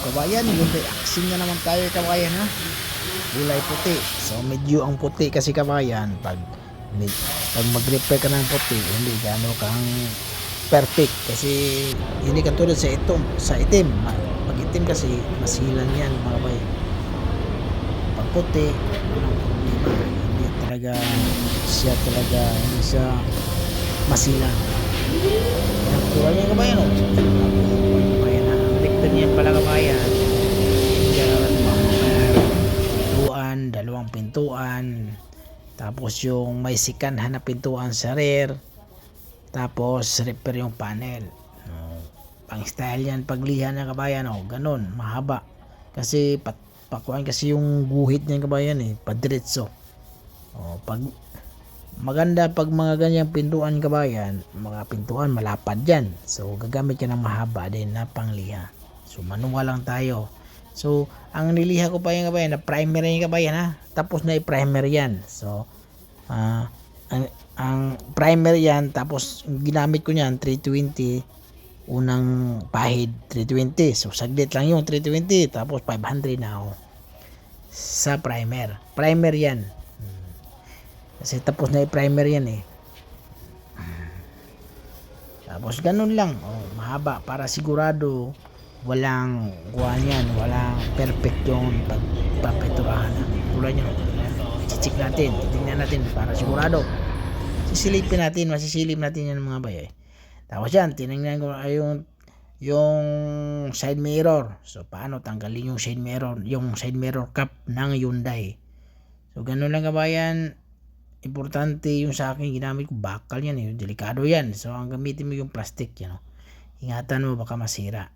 kabayan, Hyundai Accent na naman tayo kabayan ha. Kulay puti. So medyo ang puti kasi kabayan, pag mag-repair ka ng puti, hindi gaano kang perfect kasi hindi katulad sa itim. Pag itim kasi masilan yan mga kabayan. Pag puti, walang problema. Hindi talaga hindi siya masilan. Yan, tulad niya kabayan o. Repair niyan pala kabayan. Pintuan, dalawang pintuan, tapos yung may sikanhan na pintuan sa rear, tapos repair yung panel. Pang style yan paglihan na kabayan ganun, mahaba kasi pakuan kasi yung guhit niya kabayan padiretso. Pag maganda pag mga ganyang pintuan kabayan, mga pintuan malapad yan, so gagamit ka ng mahaba din na pangliha. So manual lang tayo. So ang niliha ko pa yung kabayan na primer yung kabayan ha, tapos na i-primer yan. So ang primer yan, tapos ginamit ko niyan 320 unang pahid 320, so saglit lang yung 320, tapos 500 na ako sa primer yan kasi tapos na i-primer yan tapos ganun lang mahaba para sigurado walang walang perfect yung pagpapiturahan tulad nyo. I-check natin, titingnan natin para sigurado, masisilip natin yan mga bay tapos yan, tinignan ko yung side mirror. So paano tanggalin yung side mirror cap ng Hyundai. So ganun lang kabayan, importante yung sa akin, ginamit ko bakal yan delikado yan. So ang gamitin mo yung plastic ingatan mo baka masira.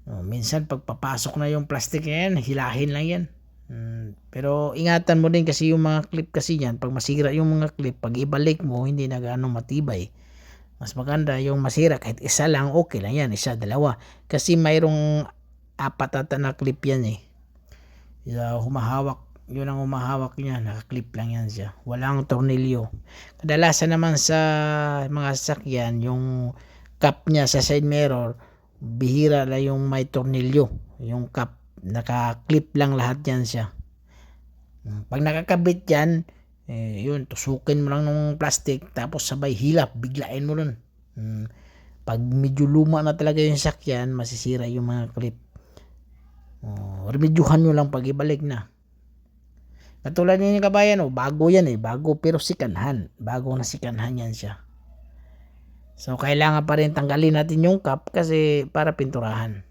Minsan pagpapasok na yung plastic yan, hilahin lang yan. Pero ingatan mo din kasi yung mga clip kasi yan, pag masira yung mga clip, pag ibalik mo hindi na gaano matibay. Mas maganda yung masira kahit isa lang, okay lang yan, isa, dalawa, kasi mayroong apat ata na clip yan humahawak, yun ang humahawak niya, nakaklip lang yan siya, walang tornilyo. Kadalasan naman sa mga sasakyan, yung cap niya sa side mirror, bihira lang yung may tornilyo, yung cap nakaklip lang lahat yan siya. Pag nakakabit yan, yun, tusukin mo lang ng plastic, tapos sabay hilap, biglain mo nun. Pag medyo luma na talaga yung sakyan, masisira yung mga clip. Remedyuhan nyo lang pag ibalik na. Katulad niya kabayan bago yan bago pero sikanhan, bago na sikanhan yan siya. So kailangan pa rin tanggalin natin yung cap kasi para pinturahan.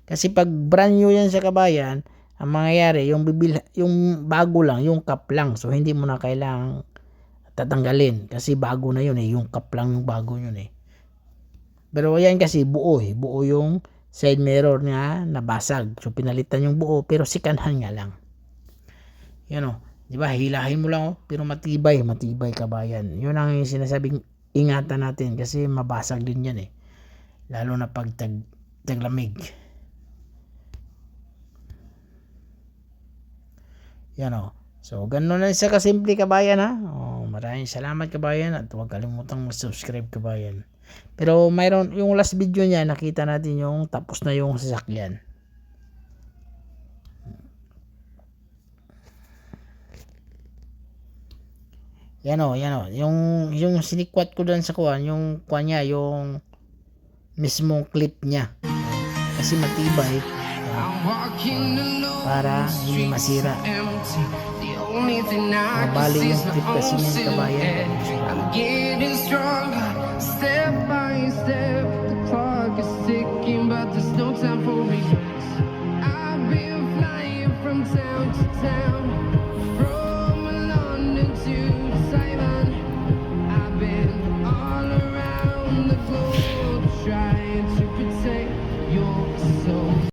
Kasi pag brand new yan sa kabayan, ang mangyayari yung bago lang, yung cap lang. So hindi mo na kailangang tatanggalin kasi bago na yun yung cap lang yung bago yun Pero yan kasi buo yung side mirror niya nabasag. So pinalitan yung buo pero sikanhan nga lang. Yan di ba? Hilahin mo lang pero matibay kabayan. Yun ang sinasabing ingatan natin kasi mabasag din yan lalo na pag taglamig. Yan so ganun lang siya kasimple kabayan maraming salamat kabayan at huwag kalimutang mag-subscribe kabayan. Pero mayroon yung last video niya, nakita natin yung tapos na yung sasakyan. Yan yung sinikwat ko doon sa yung niya, yung mismong clip niya kasi matibay para hindi masira. Mabali yung clip kasi niyan kabayan. I'm getting stronger, step by step.